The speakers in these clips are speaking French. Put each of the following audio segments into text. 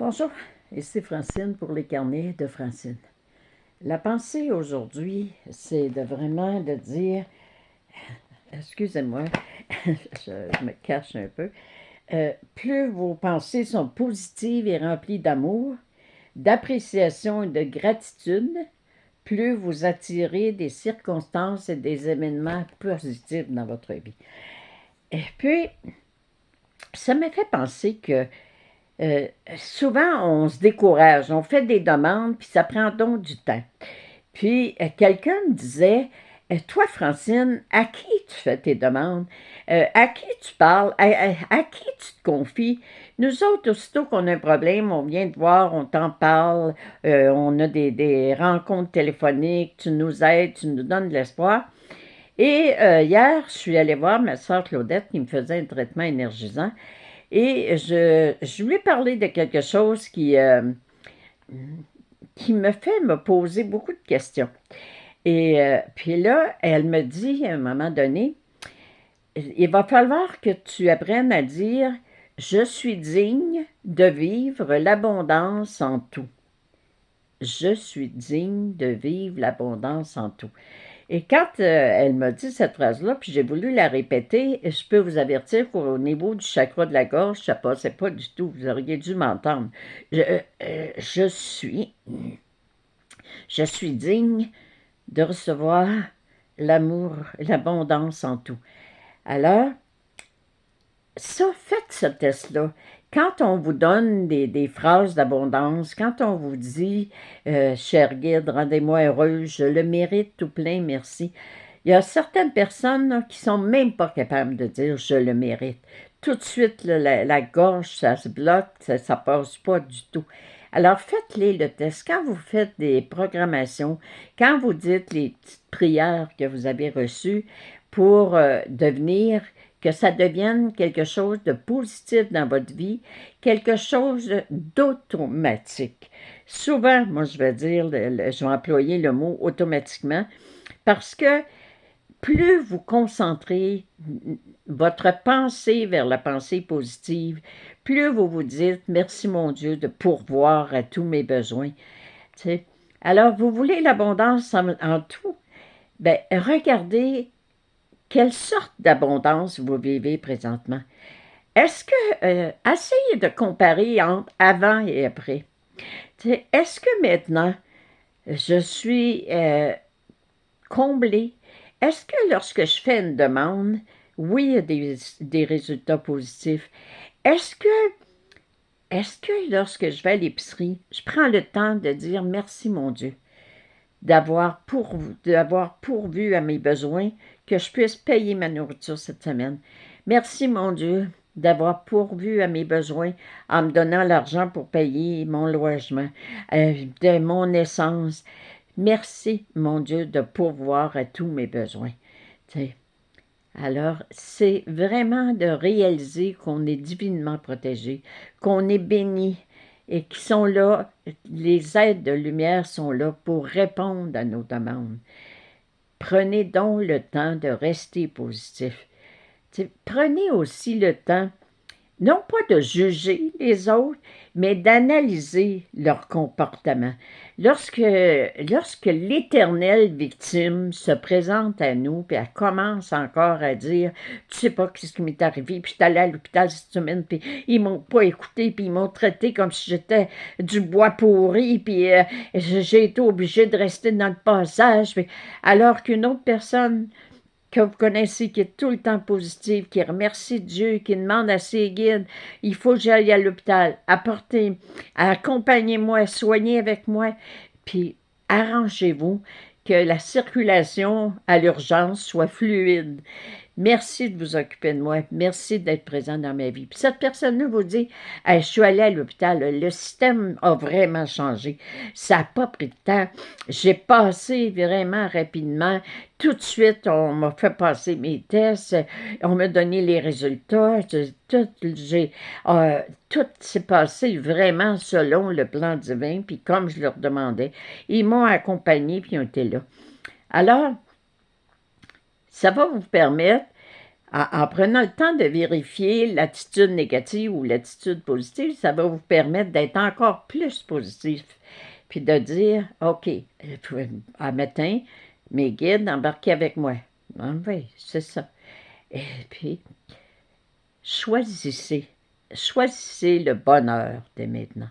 Bonjour, ici Francine pour les carnets de Francine. La pensée aujourd'hui, c'est vraiment de dire, excusez-moi, je me cache un peu, plus vos pensées sont positives et remplies d'amour, d'appréciation et de gratitude, plus vous attirez des circonstances et des événements positifs dans votre vie. Et puis, ça me fait penser que souvent, on se décourage, on fait des demandes, puis ça prend donc du temps. Puis, quelqu'un me disait, toi, Francine, à qui tu fais tes demandes? À qui tu parles? À qui tu te confies? Nous autres, aussitôt qu'on a un problème, on vient te voir, on t'en parle, on a des rencontres téléphoniques, tu nous aides, tu nous donnes de l'espoir. Et hier, je suis allée voir ma soeur Claudette qui me faisait un traitement énergisant. Et je lui ai parlé de quelque chose qui me fait me poser beaucoup de questions. Et puis là, elle me dit à un moment donné, il va falloir que tu apprennes à dire, je suis digne de vivre l'abondance en tout. Je suis digne de vivre l'abondance en tout. Et quand elle m'a dit cette phrase-là, puis j'ai voulu la répéter, je peux vous avertir qu'au niveau du chakra de la gorge, ça ne passait pas du tout. Vous auriez dû m'entendre. Je suis digne de recevoir l'amour, l'abondance en tout. Alors, ça, faites ce test-là. Quand on vous donne des phrases d'abondance, quand on vous dit cher guide, rendez-moi heureuse, je le mérite tout plein, merci. Il y a certaines personnes là, qui sont même pas capables de dire je le mérite. Tout de suite, là, la gorge, ça se bloque, ça passe pas du tout. Alors, faites-les le test. Quand vous faites des programmations, quand vous dites les petites prières que vous avez reçues pour que ça devienne quelque chose de positif dans votre vie, quelque chose d'automatique. Souvent, moi, je vais dire, je vais employer le mot automatiquement, parce que plus vous concentrez votre pensée vers la pensée positive, plus vous vous dites « Merci mon Dieu de pourvoir à tous mes besoins. » Alors, vous voulez l'abondance en tout? Bien, regardez quelle sorte d'abondance vous vivez présentement. Est-ce que, essayez de comparer entre avant et après. Est-ce que maintenant, je suis comblée? Est-ce que lorsque je fais une demande, oui, il y a des résultats positifs. Est-ce que lorsque je vais à l'épicerie, je prends le temps de dire merci mon Dieu d'avoir pourvu à mes besoins, que je puisse payer ma nourriture cette semaine. Merci mon Dieu d'avoir pourvu à mes besoins en me donnant l'argent pour payer mon logement, de mon essence. Merci mon Dieu de pourvoir à tous mes besoins. T'sais. Alors, c'est vraiment de réaliser qu'on est divinement protégé, qu'on est béni et qui sont là, les aides de lumière sont là pour répondre à nos demandes. Prenez donc le temps de rester positif. Prenez aussi le temps non pas de juger les autres, mais d'analyser leur comportement. Lorsque l'éternelle victime se présente à nous, puis elle commence encore à dire « Tu sais pas ce qui m'est arrivé, puis je suis allée à l'hôpital cette semaine, puis ils m'ont pas écouté, puis ils m'ont traité comme si j'étais du bois pourri, puis j'ai été obligée de rester dans le passage. » Alors qu'une autre personne que vous connaissez, qui est tout le temps positive, qui remercie Dieu, qui demande à ses guides, il faut que j'aille à l'hôpital, accompagnez-moi, soignez avec moi, puis arrangez-vous que la circulation à l'urgence soit fluide. Merci de vous occuper de moi. Merci d'être présent dans ma vie. Puis cette personne-là vous dit, hey, je suis allée à l'hôpital, le système a vraiment changé. Ça n'a pas pris de temps. J'ai passé vraiment rapidement. Tout de suite, on m'a fait passer mes tests. On m'a donné les résultats. Tout s'est passé vraiment selon le plan divin. Puis comme je leur demandais, ils m'ont accompagné puis ils ont été là. Alors, ça va vous permettre, En prenant le temps de vérifier l'attitude négative ou l'attitude positive, ça va vous permettre d'être encore plus positif. Puis de dire, OK, à matin, mes guides, embarquez avec moi. Ah oui, c'est ça. Et puis, choisissez. Choisissez le bonheur dès maintenant.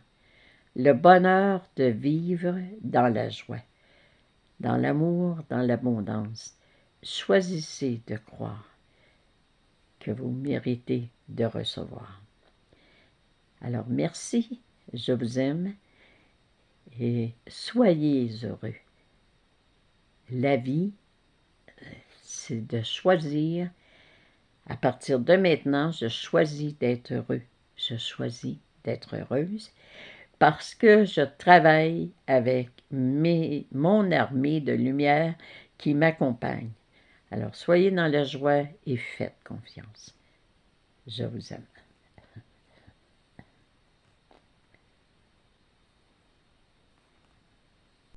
Le bonheur de vivre dans la joie, dans l'amour, dans l'abondance. Choisissez de croire que vous méritez de recevoir. Alors merci, je vous aime et soyez heureux. La vie, c'est de choisir. À partir de maintenant, je choisis d'être heureux. Je choisis d'être heureuse parce que je travaille avec mon armée de lumière qui m'accompagne. Alors soyez dans la joie et faites confiance. Je vous aime.